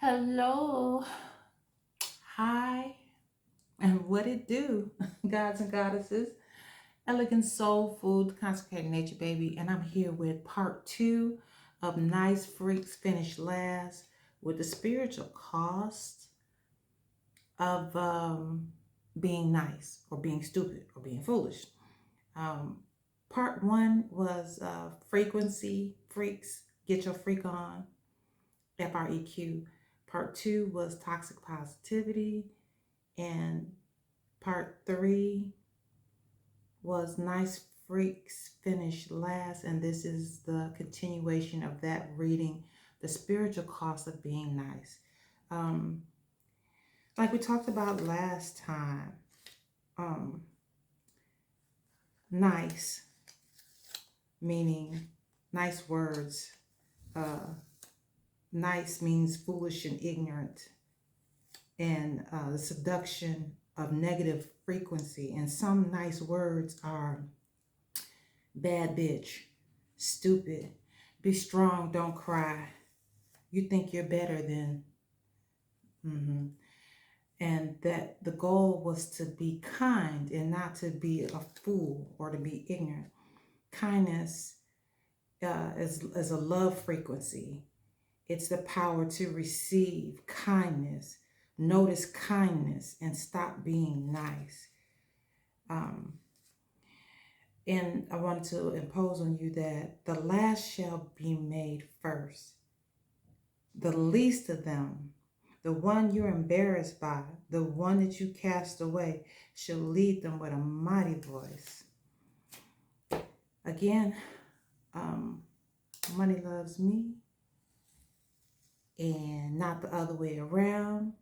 Hello. Hi. And what it do, gods and goddesses? Elegant soul food, consecrated nature, baby. And I'm here with part two of Nice Freaks Finish Last with the spiritual cost of being nice or being stupid or being foolish. Um, Part one was frequency, freaks, get your freak on, FREQ. Part two was toxic positivity. And part three was Nice Freaks Finish Last. And this is the continuation of that reading, The Spiritual Cost of Being Nice. Um, like we talked about last time, um, nice, meaning nice words. Nice means foolish and ignorant, and the seduction of negative frequency. And some nice words are bad bitch, stupid, be strong, don't cry, you think you're better than. And that the goal was to be kind and not to be a fool or to be ignorant. Kindness is a love frequency. It's the power to receive kindness, notice kindness, and stop being nice. And I wanted to impose on you that the last shall be made first. The least of them, the one you're embarrassed by, the one that you cast away, shall lead them with a mighty voice. Again, money loves me and not the other way around.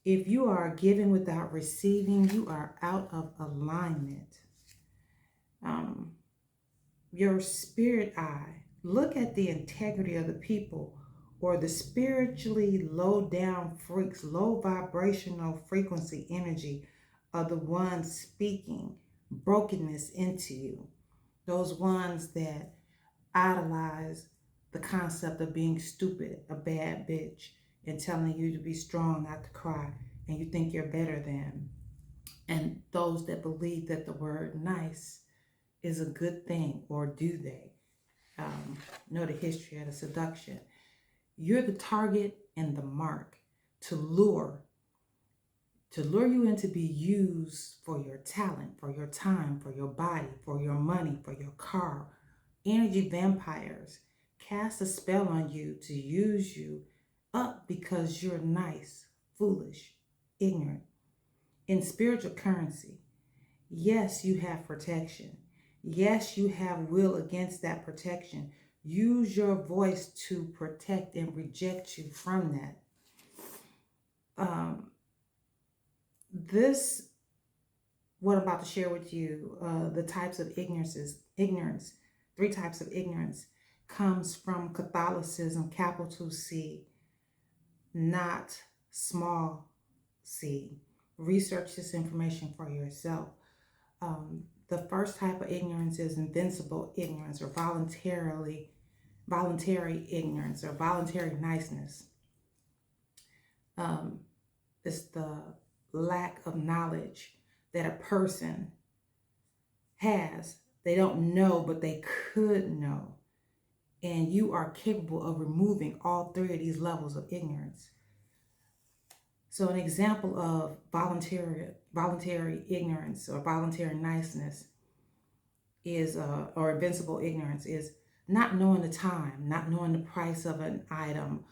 If you are giving without receiving, you are out of alignment. Your spirit eye, look at the integrity of the people or the spiritually low down freaks, low vibrational frequency energy of the ones speaking brokenness into you. Those ones that idolize the concept of being stupid, a bad bitch, and telling you to be strong, not to cry, and you think you're better than. And those that believe that the word nice is a good thing, or do they? Know the history of the seduction. You're the target and the mark to lure you in to be used for your talent, for your time, for your body, for your money, for your car. Energy vampires cast a spell on you to use you up because you're nice, foolish, ignorant. In spiritual currency, yes, you have protection. Yes, you have will against that protection. Use your voice to protect and reject you from that. This, what I'm about to share with you, the types of ignorance, three types of ignorance, comes from Catholicism, capital C, not small c. Research this information for yourself. The first type of ignorance is invincible ignorance, or voluntary ignorance, or voluntary niceness. It's the lack of knowledge that a person has. They don't know, but they could know. And you are capable of removing all three of these levels of ignorance. So an example of voluntary ignorance or voluntary niceness is, or invincible ignorance, is not knowing the time, not knowing the price of an item,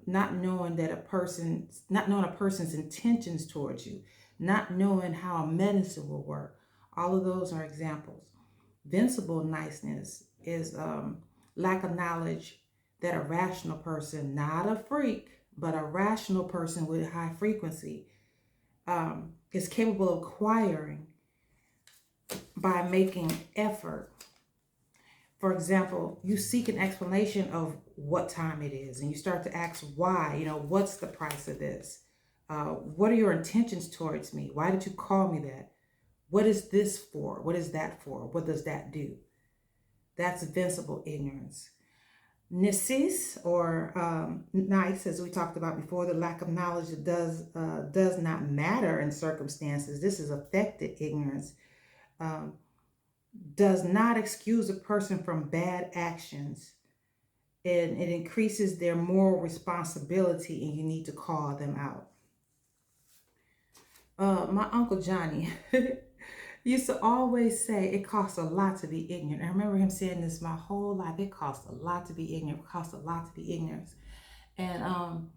not knowing a person's intentions towards you, not knowing how a medicine will work. All of those are examples. Invincible niceness is lack of knowledge that a rational person, not a freak, but a rational person with high frequency, is capable of acquiring by making effort. For example, you seek an explanation of what time it is, and you start to ask why. What's the price of this? What are your intentions towards me? Why did you call me that? What is this for? What is that for? What does that do? That's invincible ignorance. Nisis or nice, as we talked about before, the lack of knowledge that does not matter in circumstances. This is affected ignorance. Um, does not excuse a person from bad actions, and it increases their moral responsibility, and you need to call them out. My Uncle Johnny used to always say it costs a lot to be ignorant. I remember him saying this my whole life. It costs a lot to be ignorant. It costs a lot to be ignorant. And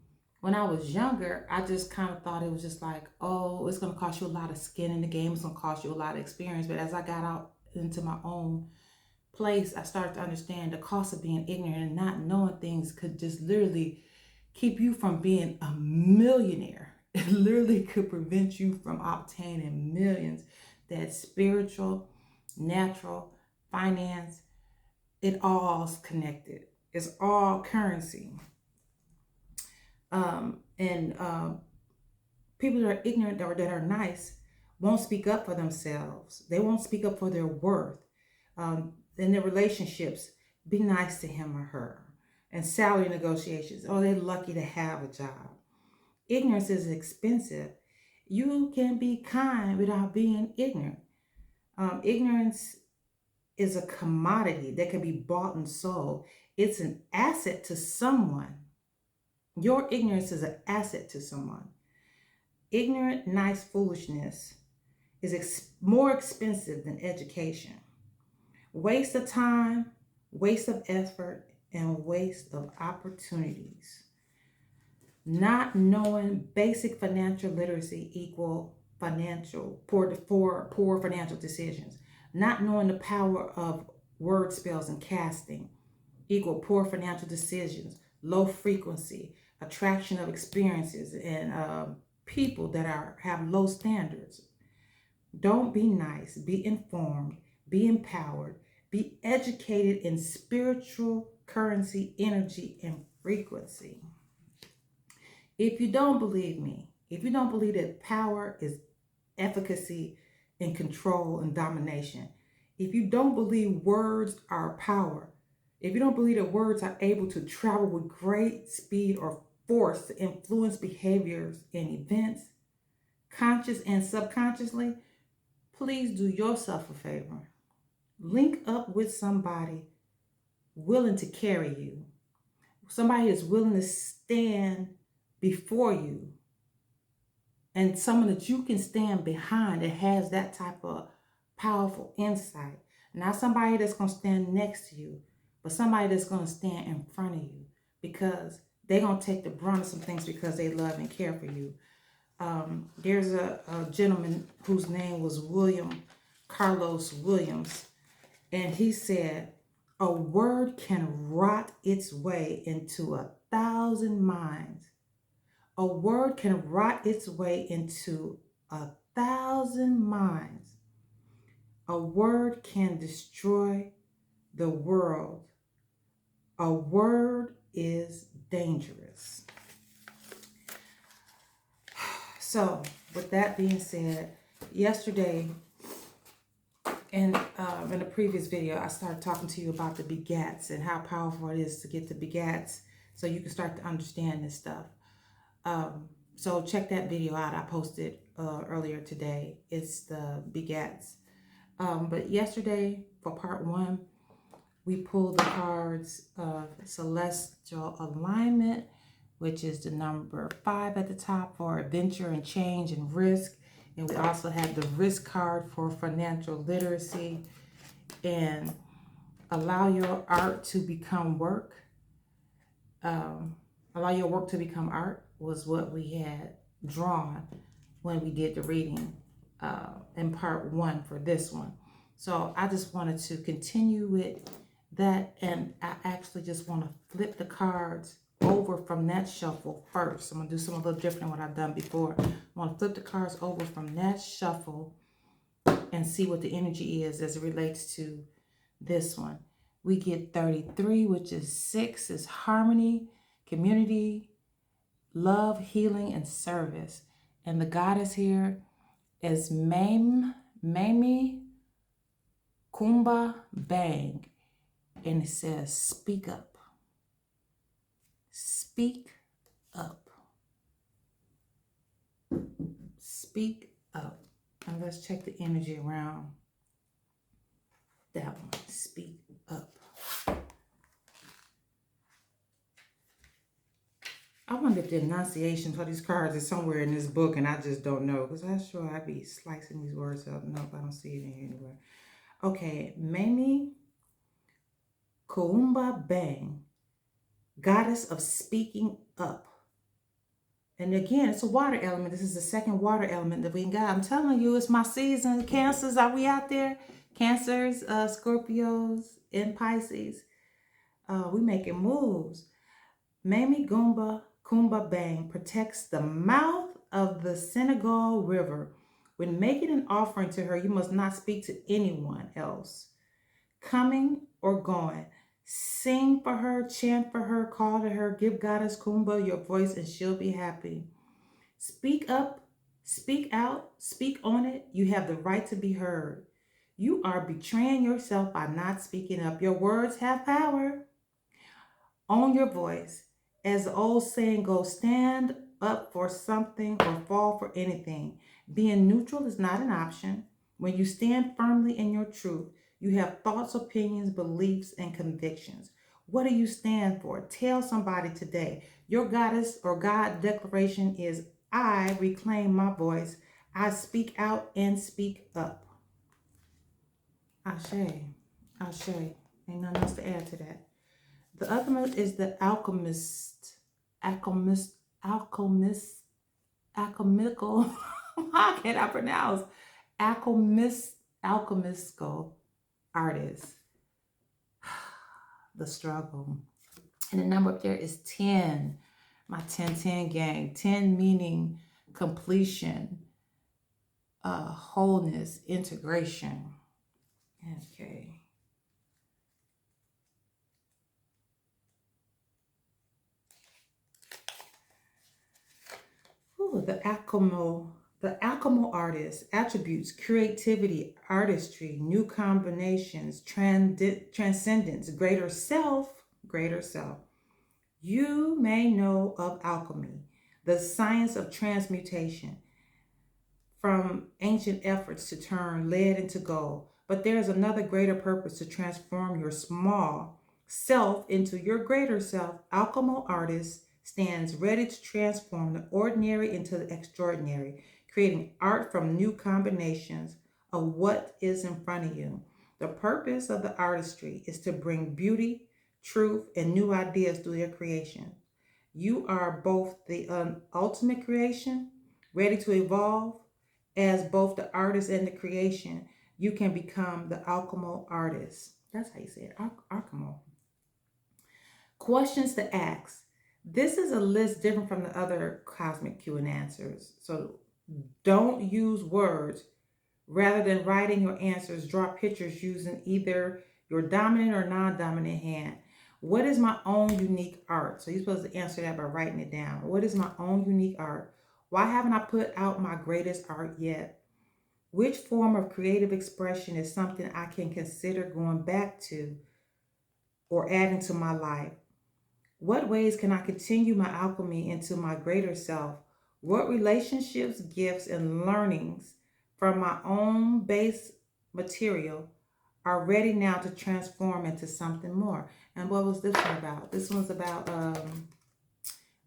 when I was younger, I just kind of thought it was just like, oh, it's going to cost you a lot of skin in the game. It's going to cost you a lot of experience. But as I got out into my own place, I started to understand the cost of being ignorant and not knowing things could just literally keep you from being a millionaire. It literally could prevent you from obtaining millions. That spiritual, natural, finance, it all's connected. It's all currency. And people that are ignorant or that are nice won't speak up for themselves. They won't speak up for their worth. In their relationships, be nice to him or her. And salary negotiations, oh, they're lucky to have a job. Ignorance is expensive. You can be kind without being ignorant. Ignorance is a commodity that can be bought and sold. It's an asset to someone. Your ignorance is an asset to someone. Ignorant, nice foolishness is more expensive than education. Waste of time, waste of effort, and waste of opportunities. Not knowing basic financial literacy equal poor financial decisions. Not knowing the power of word spells and casting equal poor financial decisions, low frequency, attraction of experiences, and people that have low standards. Don't be nice, be informed, be empowered, be educated in spiritual currency, energy, and frequency. If you don't believe me, if you don't believe that power is efficacy and control and domination, if you don't believe words are power, if you don't believe that words are able to travel with great speed or force to influence behaviors and events, conscious and subconsciously, please do yourself a favor. Link up with somebody willing to carry you, somebody that's willing to stand before you, and someone that you can stand behind that has that type of powerful insight. Not somebody that's going to stand next to you, but somebody that's going to stand in front of you, because they're going to take the brunt of some things because they love and care for you. There's a gentleman whose name was William Carlos Williams, and he said, a word can rot its way into 1,000 minds. A word can rot its way into 1,000 minds. A word can destroy the world. A word is dangerous. So, with that being said, yesterday in the previous video, I started talking to you about the begats and how powerful it is to get the begats so you can start to understand this stuff. So check that video out. I posted earlier today. It's the begats. But yesterday, for part 1, we pulled the cards of celestial alignment, which is the number 5 at the top for adventure and change and risk. And we also had the risk card for financial literacy and allow your art to become work. Allow your work to become art was what we had drawn when we did the reading in part 1 for this one. So I just wanted to continue with that, and I actually just want to flip the cards over from that shuffle first. I'm going to do something a little different than what I've done before. I want to flip the cards over from that shuffle and see what the energy is as it relates to this one. We get 33, which is 6, is harmony, community, love, healing, and service. And the goddess here is Mamie Kumba Bang. And it says, speak up. Speak up. Speak up. And let's check the energy around that one. Speak up. I wonder if the enunciation for these cards is somewhere in this book and I just don't know. Because I'm sure I'd be slicing these words up. Nope, I don't see it in here anywhere. Okay, Mamie Koumba Bang, goddess of speaking up. And again, it's a water element. This is the second water element that we got. I'm telling you, it's my season. Cancers, are we out there? Cancers, Scorpios, and Pisces. We making moves. Mamie Kumba Bang protects the mouth of the Senegal River. When making an offering to her, you must not speak to anyone else, coming or going. Sing for her, chant for her, call to her, give Goddess Kumba your voice and she'll be happy. Speak up, speak out, speak on it. You have the right to be heard. You are betraying yourself by not speaking up. Your words have power. Own your voice. As the old saying goes, stand up for something or fall for anything. Being neutral is not an option. When you stand firmly in your truth, you have thoughts, opinions, beliefs, and convictions. What do you stand for? Tell somebody today. Your goddess or God declaration is, I reclaim my voice. I speak out and speak up. Ashe. Ashe. Ain't nothing else to add to that. The other one is the alchemical. How can I pronounce? Alchemical artist. The struggle. And the number up there is 10. My 10-10 gang. 10 meaning completion, wholeness, integration. Okay. Ooh, the alchemical artist attributes creativity, artistry, new combinations, transcendence, greater self, greater self. You may know of alchemy, the science of transmutation, from ancient efforts to turn lead into gold. But there is another greater purpose to transform your small self into your greater self. Alchemical artist stands ready to transform the ordinary into the extraordinary, creating art from new combinations of what is in front of you. The purpose of the artistry is to bring beauty, truth, and new ideas through their creation. You are both the ultimate creation, ready to evolve. As both the artist and the creation, you can become the alchemical artist. That's how you say it, alchemical. Questions to ask. This is a list different from the other cosmic Q and answers. So don't use words. Rather than writing your answers, draw pictures using either your dominant or non-dominant hand. What is my own unique art? So you're supposed to answer that by writing it down. What is my own unique art? Why haven't I put out my greatest art yet? Which form of creative expression is something I can consider going back to or adding to my life? What ways can I continue my alchemy into my greater self? What relationships, gifts, and learnings from my own base material are ready now to transform into something more? And what was this one about? This one's about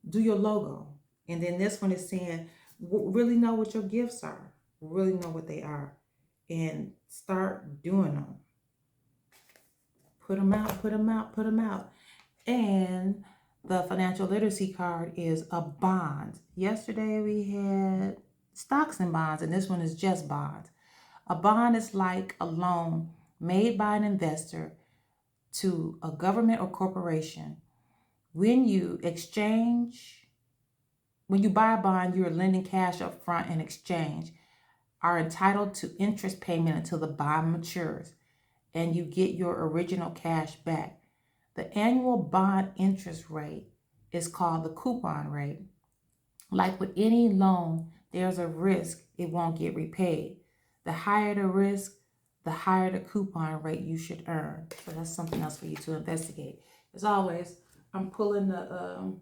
do your logo. And then this one is saying, really know what your gifts are. Really know what they are. And start doing them. Put them out, put them out, put them out. And the financial literacy card is a bond. Yesterday we had stocks and bonds, and this one is just bonds. A bond is like a loan made by an investor to a government or corporation. When you buy a bond, you are lending cash up front in exchange, are entitled to interest payment until the bond matures, and you get your original cash back. The annual bond interest rate is called the coupon rate. Like with any loan, there's a risk it won't get repaid. The higher the risk, the higher the coupon rate you should earn. So that's something else for you to investigate. As always, I'm pulling the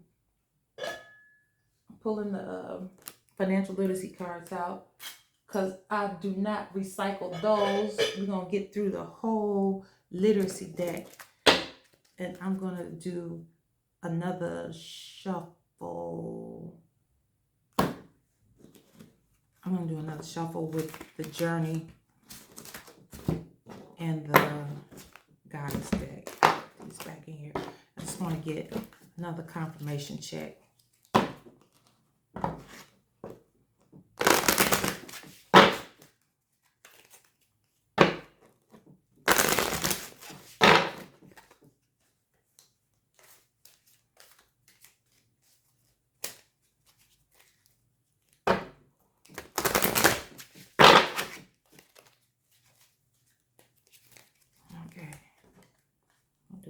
pulling the financial literacy cards out because I do not recycle those. We're going to get through the whole literacy deck. And I'm going to do another shuffle. I'm going to do another shuffle with the journey and the goddess deck. It's back in here. I just want to get another confirmation check.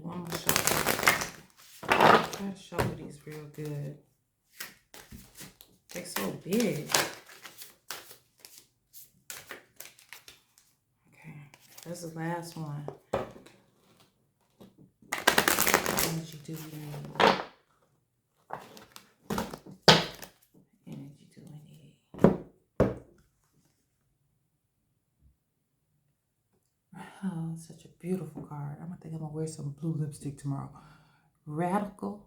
One more shuffle. Try to shuffle these real good. They're so big. Okay, that's the last one. What energy do we need? Energy do we need? Oh, such a beautiful card. I think I'm gonna wear some blue lipstick tomorrow. Radical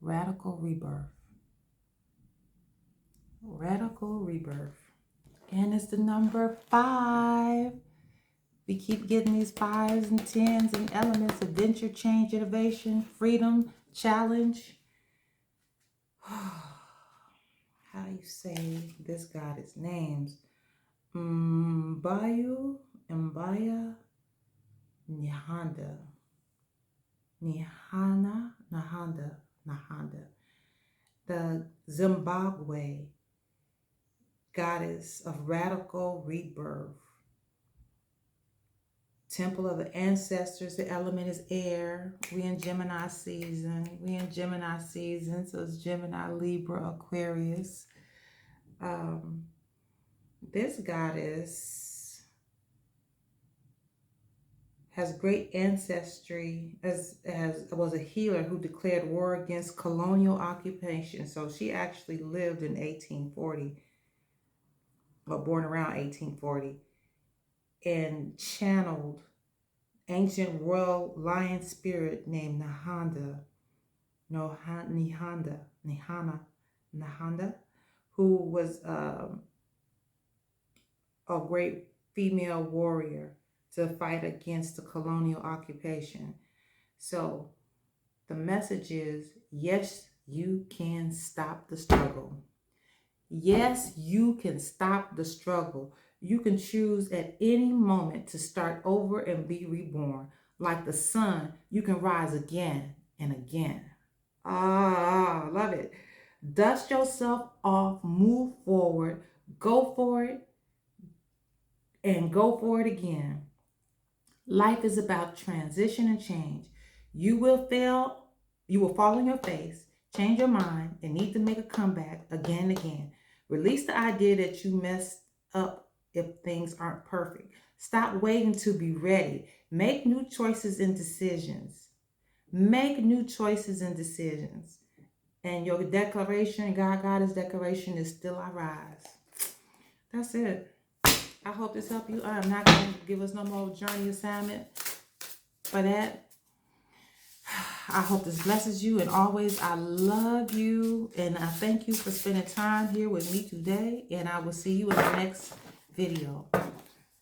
rebirth. Radical rebirth. And it's the number 5. We keep getting these 5s and 10s and elements: adventure, change, innovation, freedom, challenge. How do you say this goddess names? Mbaya, Nahanda. The Zimbabwe goddess of radical rebirth. Temple of the ancestors. The element is air. We in Gemini season. So it's Gemini, Libra, Aquarius. This goddess has great ancestry, was a healer who declared war against colonial occupation. So she actually lived in 1840, or born around 1840, and channeled ancient royal lion spirit named Nahanda, who was a great female warrior to fight against the colonial occupation. So the message is, yes, you can stop the struggle. Yes, you can stop the struggle. You can choose at any moment to start over and be reborn. Like the sun, you can rise again and again. I love it. Dust yourself off, move forward, go for it, and go for it again. Life is about transition and change. You will fail, you will fall on your face, change your mind, and need to make a comeback again and again. Release the idea that you messed up if things aren't perfect. Stop waiting to be ready. Make new choices and decisions. Make new choices and decisions. And your declaration, God's declaration is still I rise. That's it. I hope this helped you. I'm not going to give us no more journey assignment for that. I hope this blesses you. And always, I love you. And I thank you for spending time here with me today. And I will see you in the next video.